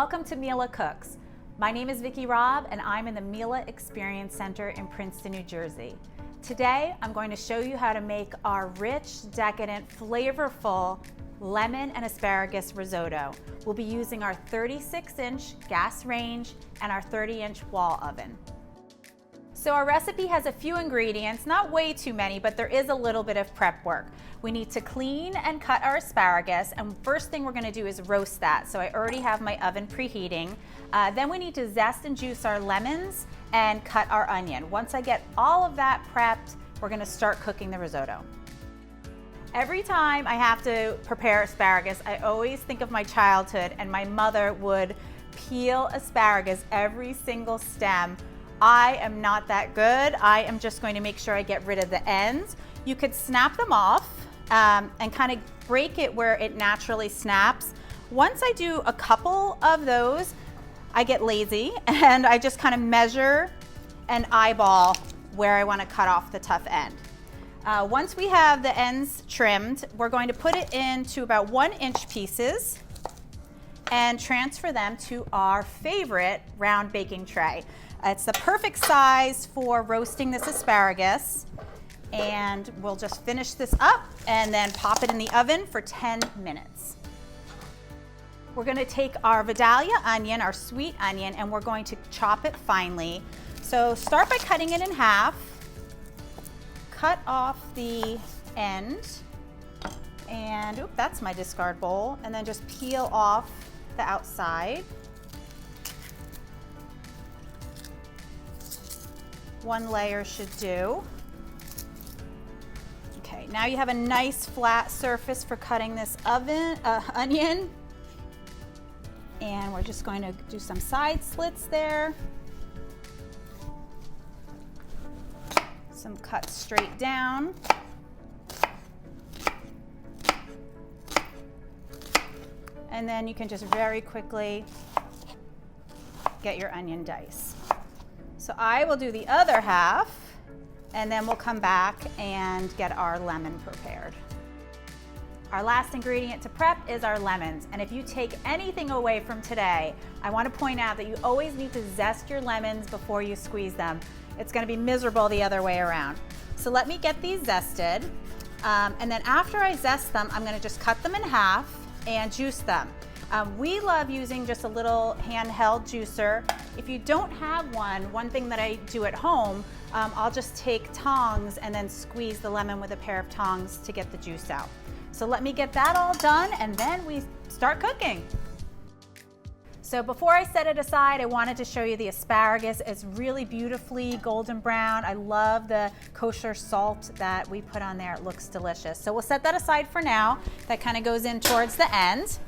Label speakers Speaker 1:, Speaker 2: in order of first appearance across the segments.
Speaker 1: Welcome to Miele Cooks. My name is Vicki Robb and I'm in the Miele Experience Center in Princeton, New Jersey. Today I'm going to show you how to make our rich, decadent, flavorful lemon and asparagus risotto. We'll be using our 36-inch gas range and our 30-inch wall oven. So our recipe has a few ingredients, not way too many, but there is a little bit of prep work. We need to clean and cut our asparagus, and first thing we're gonna do is roast that. So I already have my oven preheating. Then we need to zest and juice our lemons and cut our onion. Once I get all of that prepped, we're gonna start cooking the risotto. Every time I have to prepare asparagus, I always think of my childhood, and my mother would peel asparagus every single stem. I am not that good. I am just going to make sure I get rid of the ends. You could snap them off and kind of break it where it naturally snaps. Once I do a couple of those, I get lazy and I just kind of measure and eyeball where I want to cut off the tough end. Once we have the ends trimmed, we're going to put it into about 1-inch pieces and transfer them to our favorite round baking tray. It's the perfect size for roasting this asparagus, and we'll just finish this up and then pop it in the oven for 10 minutes. We're gonna take our Vidalia onion, our sweet onion, and we're going to chop it finely. So start by cutting it in half, cut off the end, and oop, that's my discard bowl, and then just peel off the outside. One layer should do. Okay, now you have a nice flat surface for cutting this onion. And we're just going to do some side slits there. Some cuts straight down. And then you can just very quickly get your onion dice. So I will do the other half, and then we'll come back and get our lemon prepared. Our last ingredient to prep is our lemons. And if you take anything away from today, I want to point out that you always need to zest your lemons before you squeeze them. It's going to be miserable the other way around. So let me get these zested. And then after I zest them, I'm going to just cut them in half and juice them. We love using just a little handheld juicer. If you don't have one thing that I do at home, I'll just take tongs and then squeeze the lemon with a pair of tongs to get the juice out. So let me get that all done and then we start cooking. So before I set it aside, I wanted to show you the asparagus. It's really beautifully golden brown. I love the kosher salt that we put on there. It looks delicious. So we'll set that aside for now. That kind of goes in towards the end.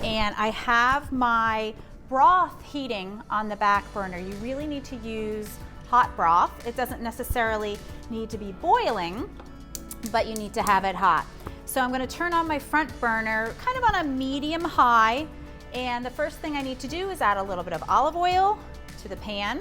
Speaker 1: And I have my broth heating on the back burner. You really need to use hot broth. It doesn't necessarily need to be boiling, but you need to have it hot. So I'm going to turn on my front burner kind of on a medium high, and the first thing I need to do is add a little bit of olive oil to the pan.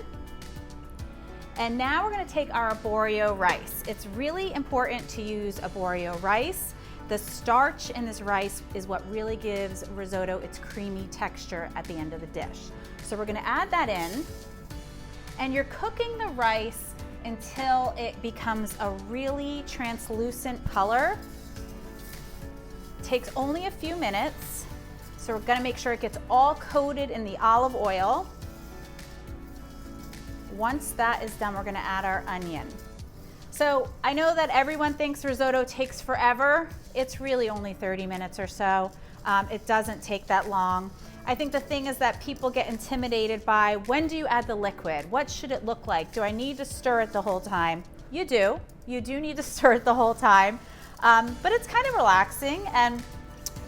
Speaker 1: And now we're going to take our arborio rice. It's really important to use arborio rice. The starch in this rice is what really gives risotto its creamy texture at the end of the dish. So we're gonna add that in, and you're cooking the rice until it becomes a really translucent color. It takes only a few minutes, so we're gonna make sure it gets all coated in the olive oil. Once that is done, we're gonna add our onion. So I know that everyone thinks risotto takes forever. It's really only 30 minutes or so. It doesn't take that long. I think the thing is that people get intimidated by, when do you add the liquid? What should it look like? Do I need to stir it the whole time? You do. You do need to stir it the whole time. But it's kind of relaxing, and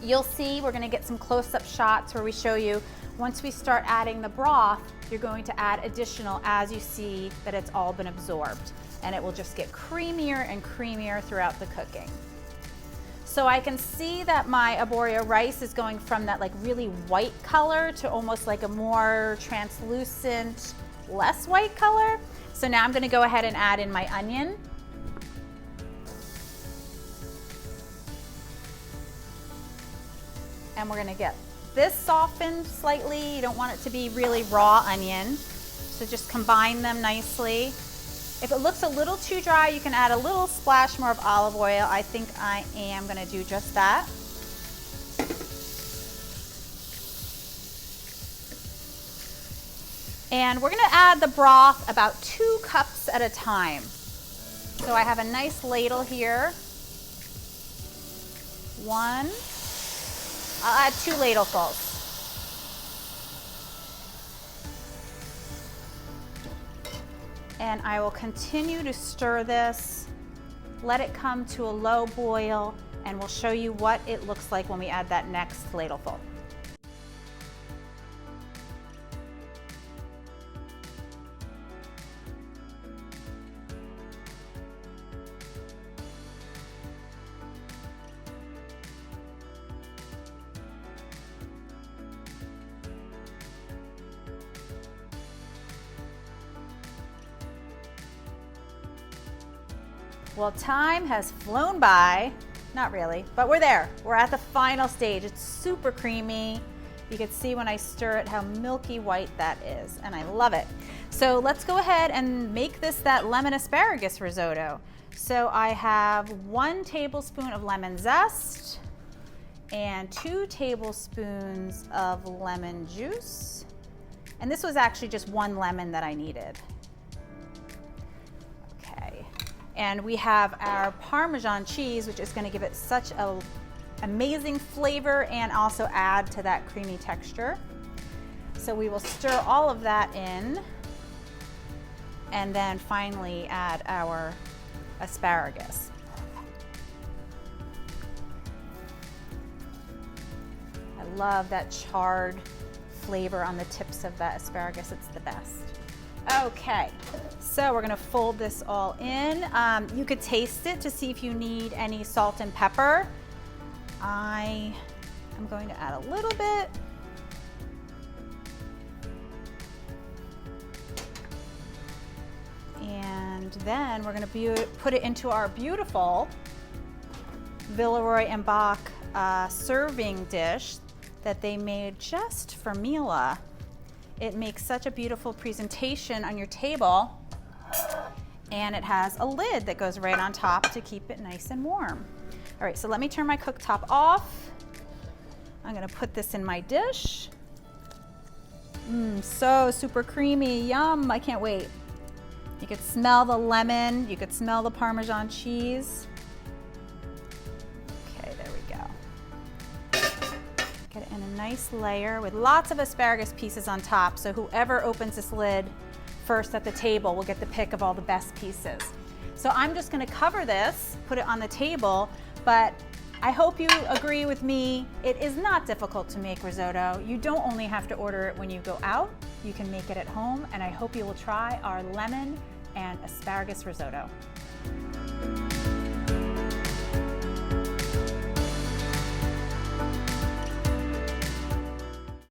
Speaker 1: you'll see we're gonna get some close-up shots where we show you once we start adding the broth, you're going to add additional as you see that it's all been absorbed. And it will just get creamier and creamier throughout the cooking. So I can see that my arborio rice is going from that like really white color to almost like a more translucent, less white color. So now I'm gonna go ahead and add in my onion. And we're gonna get this softened slightly. You don't want it to be really raw onion. So just combine them nicely. If it looks a little too dry, you can add a little splash more of olive oil. I think I am gonna do just that. And we're gonna add the broth about 2 cups at a time. So I have a nice ladle here. 1, I'll add 2 ladlefuls. And I will continue to stir this, let it come to a low boil, and we'll show you what it looks like when we add that next ladleful. Well, time has flown by, not really, but we're there. We're at the final stage. It's super creamy. You can see when I stir it how milky white that is, and I love it. So let's go ahead and make this that lemon asparagus risotto. So I have 1 tablespoon of lemon zest and 2 tablespoons of lemon juice. And this was actually just 1 lemon that I needed. And we have our Parmesan cheese, which is gonna give it such an amazing flavor and also add to that creamy texture. So we will stir all of that in and then finally add our asparagus. I love that charred flavor on the tips of that asparagus. It's the best. Okay, so we're gonna fold this all in. You could taste it to see if you need any salt and pepper. I am going to add a little bit. And then we're gonna put it into our beautiful Villeroy and Bach serving dish that they made just for Miele. It makes such a beautiful presentation on your table, and it has a lid that goes right on top to keep it nice and warm. All right, so let me turn my cooktop off. I'm gonna put this in my dish. So super creamy, yum, I can't wait. You could smell the lemon, you could smell the Parmesan cheese. Okay, there we go. Get it in a nice layer with lots of asparagus pieces on top, so whoever opens this lid first at the table will get the pick of all the best pieces. So I'm just gonna cover this, put it on the table, but I hope you agree with me, it is not difficult to make risotto. You don't only have to order it when you go out, you can make it at home, and I hope you will try our lemon and asparagus risotto.